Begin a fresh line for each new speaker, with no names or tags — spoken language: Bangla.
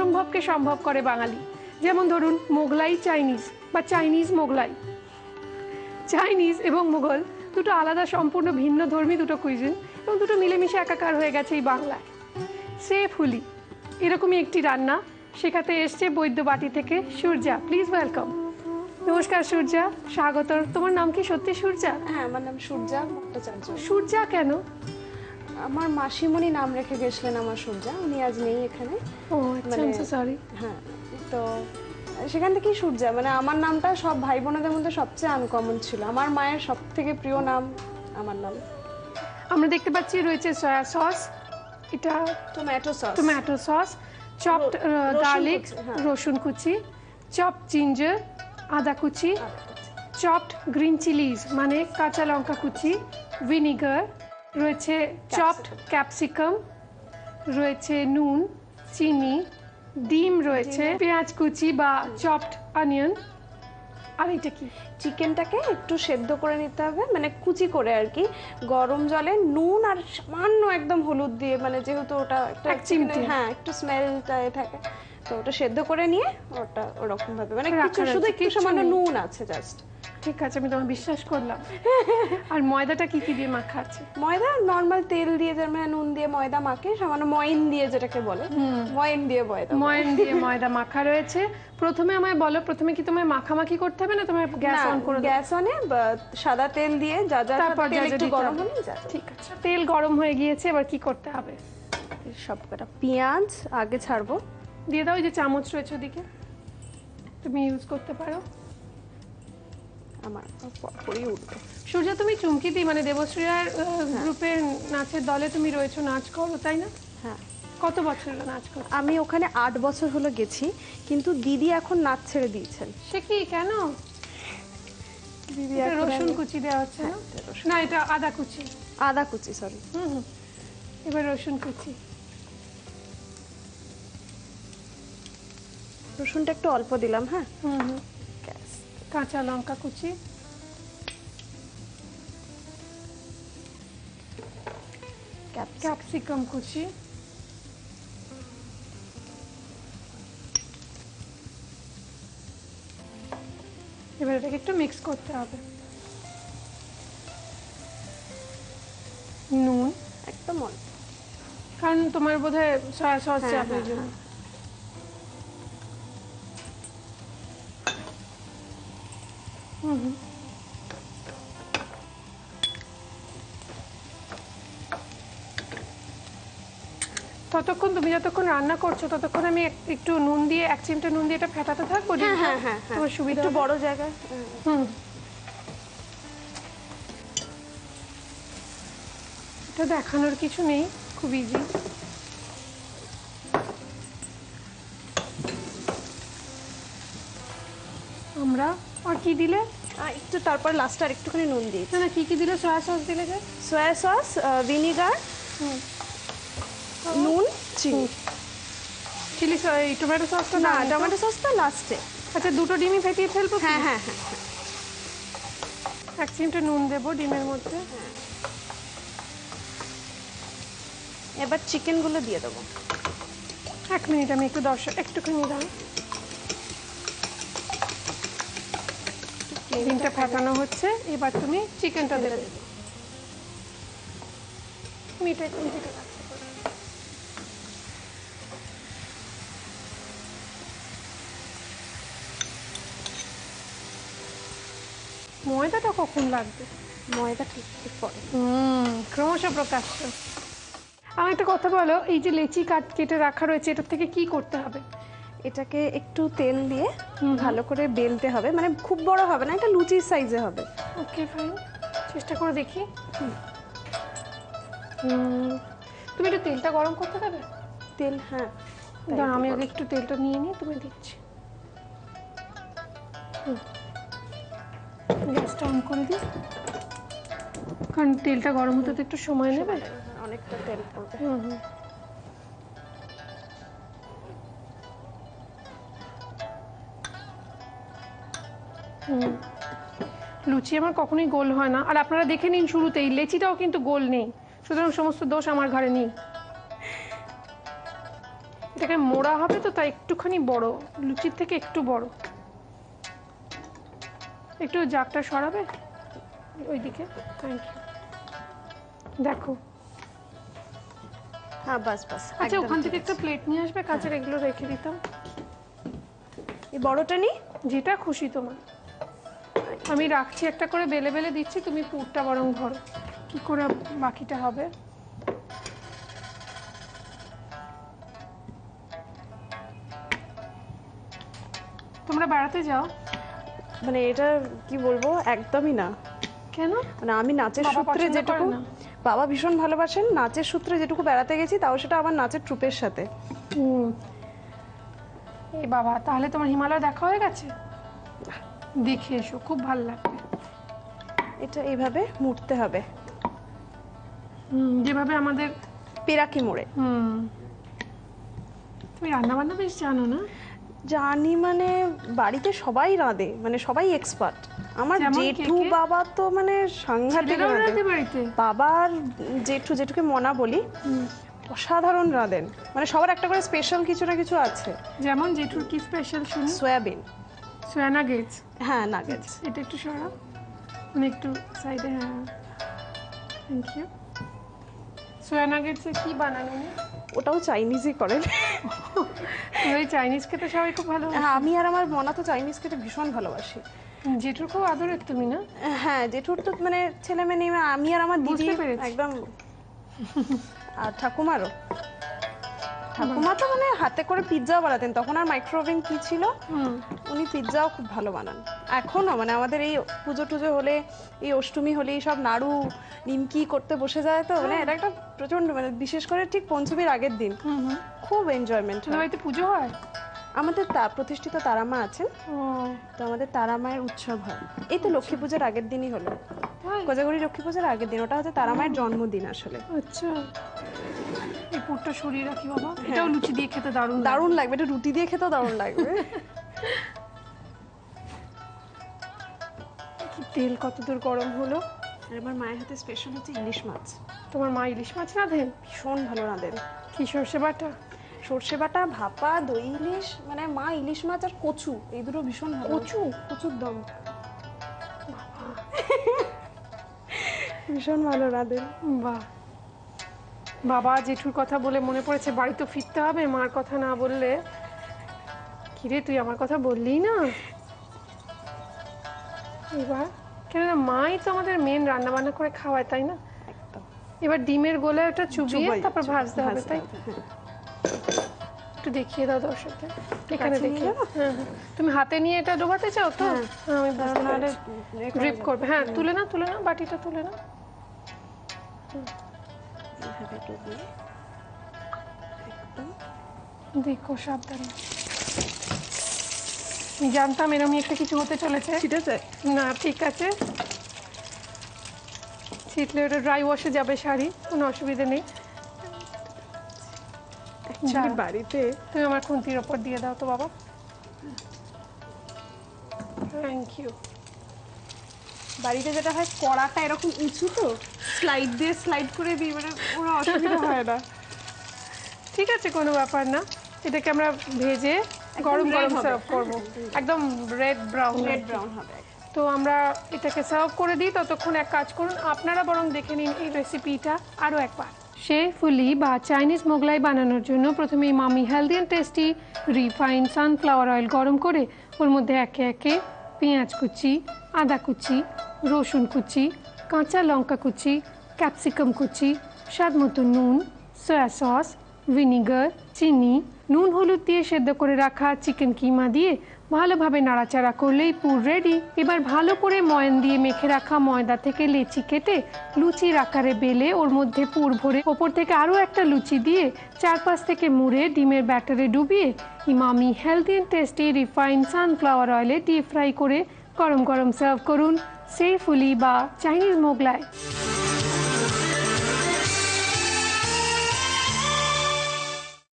অসম্ভবকে সম্ভব করে বাঙালি। যেমন ধরুন মোগলাই চাইনিজ বা চাইনিজ মোগলাই। চাইনিজ এবং মোগল দুটো আলাদা সম্পূর্ণ ভিন্ন ধর্মী দুটো কুইজিন, এবং দুটো মিলেমিশে একাকার হয়ে গেছে এই বাংলায়। সেফুলি এরকমই একটি রান্না শেখাতে এসছে বৈদ্যবাটি থেকে সূর্যা। Please welcome. নমস্কার সূর্যা, স্বাগত। তোমার নাম কি সত্যি সূর্যা?
হ্যাঁ, আমার নাম সূর্যা ভট্টাচার্য।
সূর্যা কেন?
আমার মাসিমণি নাম রেখে গেছিলেন আমার সূর্যা, উনি আজ নেই এখানে।
ও আচ্ছা, সরি।
হ্যাঁ, তো সেখান থেকেই সূর্যা, মানে আমার নামটা সব ভাই বোনদের মধ্যে সবচেয়ে আনকমন ছিল। আমার মায়ের সব থেকে প্রিয় নাম আমার নাম।
আমরা দেখতে পাচ্ছি রয়েছে সয়া সস, এটা টমেটো সস, চপড গার্লিক, রসুন কুচি, চপড জিঞ্জার আদা কুচি, চপড গ্রিন চিলিজ মানে কাঁচা লঙ্কা কুচি, ভিনিগার, রয়েছে চপড ক্যাপসিকাম, রয়েছে নুন, চিনি, ডিম রয়েছে, পেঁয়াজ কুচি বা চপড অনিয়ন। আর এটা কি?
চিকেনটাকে একটু সেদ্ধ করে নিতে হবে, মানে কুচি করে আর কি, গরম জলে নুন আর সামান্য একদম হলুদ দিয়ে, মানে যেহেতু ওটা একটা হ্যাঁ একটু স্মেলটা থাকে, তো ওটা সেদ্ধ করে নিয়ে ওটা ওরকম ভাবে, মানে শুধু একটু সামান্য নুন আছে জাস্ট।
ঠিক আছে, আমি তোমায় বিশ্বাস করলাম। আর ময়দাটা কি কি দিয়ে মাখা আছে?
ময়দা নরমাল তেল দিয়ে, যেমন নুন দিয়ে ময়দা মাখে, সামান্য ময়ন দিয়ে, যেটাকে বলে ময়ন দিয়ে
ময়দা মাখা রয়েছে। প্রথমে আমায় বলো, প্রথমে কি তোমায় মাখামাখি করতে হবে না তোমায় গ্যাস অন করে?
গ্যাস অনে সাদা তেল দিয়ে তারপর একটু গরম হলে
ঠিক আছে। তেল গরম হয়ে গিয়েছে, এবার কি করতে হবে?
সবকটা পেঁয়াজ আগে ছাড়বো,
দিয়ে দাও। ওই যে চামচ রয়েছে ওদিকে, তুমি ইউজ করতে পারো।
আমার পরই উঠবে।
সূর্যা, তুমি চুমকি দি মানে দেবশ্রীয়ার গ্রুপের নাচের দলে তুমি রয়েছো, নাচ করো তাই না?
হ্যাঁ।
কত বছর হলো নাচ করো?
আমি ওখানে 8 বছর হলো গেছি, কিন্তু দিদি এখন নাচ ছেড়ে দিয়েছেন।
সে কি, কেন?
দিদি
রসুন কুচি দেওয়া হচ্ছে না? না, এটা আদা কুচি।
আদা কুচি, সরি।
এবার রসুন কুচি।
রসুনটা একটু অল্প দিলাম। হ্যাঁ।
কাঁচা লঙ্কা কুচি, ক্যাপসিকাম কুচি, এবার এটাকে একটু মিক্স করতে হবে। নুন
একদম অল্প,
কারণ তোমার বোধহয় সয়া সস যাবে। ততক্ষণ তুমি যতক্ষণ রান্না করছো ততক্ষণ আমি একটু নুন দিয়ে, 1 চিমটা নুন দিয়ে এটা ফেটাতে থাকবো।
হ্যাঁ,
তোমার সুবিধা,
একটু বড় জায়গায়।
এটা দেখানোর কিছু নেই, খুব ইজি। আমরা আর কি দিলে?
একটু তারপর লাস্টে আর একটুখানি নুন দিই।
না, কি কি দিলে? সয়া সস দিলে, যে
সয়া সস, ভিনিগার, নুন, চিনি।
চিলি টমেটো সসটা?
না, টমেটো সসটা লাস্টে।
আচ্ছা, দুটো ডিমই ফেটিয়ে ফেলবো?
হ্যাঁ।
1 চিমটা নুন দেবো ডিমের মধ্যে।
এবার চিকেনগুলো দিয়ে দেবো।
1 মিনিট, আমি একটু একটুখানি দাও। ডিমটা ফেটানো হচ্ছে, এবার তুমি চিকেনটা দেবে। ময়দাটা কখন লাগবে?
ময়দা ঠিক পরে।
ক্রমশ প্রকাশ্য। আমার একটা কথা বলো, এই যে লেচি কেটে রাখা রয়েছে, এটার থেকে কি করতে হবে?
এটাকে একটু তেল দিয়ে ভালো করে বেলতে হবে, মানে খুব বড় হবে না, এটা লুচির সাইজে হবে।
ওকে, ফাইন, চেষ্টা করে দেখি। তুমি একটু তেলটা গরম করতে দেবে?
তেল? হ্যাঁ,
দাঁড়া, আমি আগে একটু তেলটা নিয়ে নিই, তুমি দিচ্ছি। গ্যাসটা অন করে দিই, কারণ তেলটা গরম হতে তো একটু সময় নেবে,
অনেকটা তেল পড়বে।
লুচি আমার কখনোই গোল হয় না, আর আপনারা দেখে নিন শুরুতেই লেচিটাও কিন্তু গোল নেই, সুতরাং সমস্ত দোষ আমার ঘরে নেই। এটাকে মোড়া হবে তো তাই একটুখানি বড়, লুচির থেকে একটু বড়। একটু জাগটা সরাবে ওইদিকে, থ্যাংক ইউ। দেখো,
হ্যাঁ বাস বাস।
আচ্ছা ওখান থেকে একটা প্লেট নিয়ে আসবে কাঁচের, এগুলো রেখে দিতাম।
এই বড়টা নি,
যেটা খুশি তোমার। আমি রাখছি, একটা করে বেলে বেলে দিচ্ছি, তুমি পুরটা বরং ভরো। কি করে বাকিটা হবে? তোমরা বেড়াতে যাও?
মানে এটা কি বলবো, একদমই না।
কেন?
মানে আমি নাচের
বাবা
সূত্রে
পছন্দ
যেটুকু,
করে না?
বাবা ভীষণ ভালোবাসেন, নাচের সূত্রে যেটুকু বেড়াতে গেছি তাও সেটা আমার নাচের ট্রুপের সাথে।
এই বাবা, তাহলে তোমার হিমালয় দেখা হয়ে গেছে? দেখে এসো, খুব ভালো লাগবে।
এটা এইভাবে মুড়তে হবে,
যেভাবে আমাদের
পেরাকি মোড়ে।
তুমি রান্না বান্না বেশ জানো না?
জানি মানে বাড়িতে সবাই রাঁধে, মানে সবাই এক্সপার্ট। আমার
যেমন
জেঠু
কে কে?
বাবা তো মানে সাংঘাতিক
ছেলেরাও
রাঁধে।
রাঁধে বাড়িতে?
বাবার জেঠু, জেঠুকে মনা বলি, অসাধারণ রাঁধেন। মানে সবার একটা করে স্পেশাল কিছু না কিছু আছে।
যেমন জেঠুর কি স্পেশাল শুনি?
সয়াবিন।
সোয়ানা গেটস।
হ্যাঁ, নাগেটস।
এটা একটু সরাও, মানে একটু সাইডে। হ্যাঁ, থ্যাংক ইউ। সোয়ানা গেটসে কি বানানো নেই?
ওটাও চাইনিজই করেন।
ওই চাইনিজ খেতে সবাই খুব ভালো।
হ্যাঁ, আমি আর আমার মনা তো চাইনিজ খেতে ভীষণ ভালোবাসি।
জেঠুর খুব আদরের তুমি না?
হ্যাঁ, জেঠুর তো মানে ছেলে মেয়ে নেই, আমি আর আমার দিদি
বুঝতে পেরেছি।
একদম। আর ঠাকুমারও, ঠাকুমা তো মানে হাতে করে পিৎজাও বানাতেন, তখন আর মাইক্রোওভেন কি ছিল, উনি পিৎজাও খুব ভালো বানান এখনো। মানে আমাদের এই পুজো টুজো হলে, এই অষ্টমী হলে সব নাড়ু নিমকি করতে বসে যায়, তো মানে এটা একটা প্রচন্ড, মানে বিশেষ করে ঠিক পঞ্চমীর আগের দিন খুব এনজয়মেন্ট হয়।
বাড়িতে পুজো হয়?
আমাদের প্রতিষ্ঠিত তারামা আছেন, তো আমাদের তারামায়ের উৎসব হয়। এই তো লক্ষ্মী পুজোর আগের দিনই হলো, কোজাগরি লক্ষ্মী পুজোর আগের দিন। ওটা হচ্ছে তারামায়ের জন্মদিন আসলে।
আচ্ছা, এই পুরটা সরিয়ে রাখি বাবা। এটাও লুচি দিয়ে খেতে দারুণ
দারুণ লাগবে, এটা রুটি দিয়ে খেতেও দারুণ লাগবে।
কি তেল কতদূর গরম হলো।
আর আমার মায়ের হাতে স্পেশাল হচ্ছে ইলিশ মাছ।
তোমার মা ইলিশ মাছ রাঁধেন?
ভীষণ ভালো রাঁধেন।
কি সর্ষে বাটা?
সর্ষে বাটা, ভাপা, দই ইলিশ, মানে মা ইলিশ মাছ আর কচু, এই দুটো ভীষণ ভালো।
কচু?
কচুর দম ভীষণ ভালো রাঁধেন।
বাহ। বাবা জেঠুর কথা বলে মনে পড়েছে, বাড়ি তো ফিরতে হবে, মার কথা না বললে। কিরে, তুই আমার কথা বললি না এবার? কেননা মাই তো আমাদের মেন রান্না বান্না করে খাওয়ায়, তাই না?
একদম।
এবার ডিমের গোলায় ওটা চুবিয়ে তারপর ভাজতে হবে, তাই? একটু দেখিয়ে দাও দর্শকদের, এখানে দেখিয়ে। হ্যাঁ, তুমি হাতে নিয়ে এটা ডোবাতে চাও তো? আমি বুঝতে পারছি। ড্রিপ করবে। হ্যাঁ, তুলে না, তুলে না, বাটিটা তুলে না। দেখো সাবধানে। আমি জানতাম এরকমই একটা কিছু হতে চলেছে।
ঠিক আছে
না, ঠিক আছে। ছিটলে ওটা ড্রাই ওয়াশে যাবে শাড়ি, কোনো অসুবিধা নেই।
বাড়িতে
তুমি আমার খুন্তির ওপর দিয়ে দাও তো বাবা। Thank you.
বাড়িতে যেটা হয়, কড়াটা এরকম উঁচু, তো স্লাইড দিয়ে স্লাইড করে দিই, মানে কোনো অসুবিধা হয় না।
ঠিক আছে, কোনো ব্যাপার না। এটাকে আমরা ভেজে গরম গরম সার্ভ করব। একদম রেড ব্রাউন
হবে।
তো আমরা এটাকে সার্ভ করে দিই। ততক্ষণ এক কাজ করুন, আপনারা বরং দেখে নিন এই রেসিপিটা আরও একবার। শেফুলি বা চাইনিজ মোগলাই বানানোর জন্য প্রথমে মামি healthy and tasty refined sunflower oil গরম করে ওর মধ্যে একে একে পেঁয়াজ কুচি, আদা কুচি, রসুন কুচি, কাঁচা লঙ্কা কুচি, ক্যাপসিকাম কুচি, স্বাদ মতো নুন, সয়া সস, ভিনিগার, চিনি, নুন হলুদ দিয়ে সেদ্ধ করে রাখা চিকেন কিমা দিয়ে ভালোভাবে নাড়াচাড়া করলেই পুর রেডি। এবার ভালো করে ময়ান দিয়ে মেখে রাখা ময়দা থেকে লেচি কেটে লুচির আকারে বেলে ওর মধ্যে পুর ভরে ওপর থেকে আরও একটা লুচি দিয়ে চারপাশ থেকে মুড়ে ডিমের ব্যাটারে ডুবিয়ে Emami healthy and tasty refined sunflower অয়েলে ডিপ ফ্রাই করে গরম গরম সার্ভ করুন। শেফুলি বা চাইনিজ মোগলাই।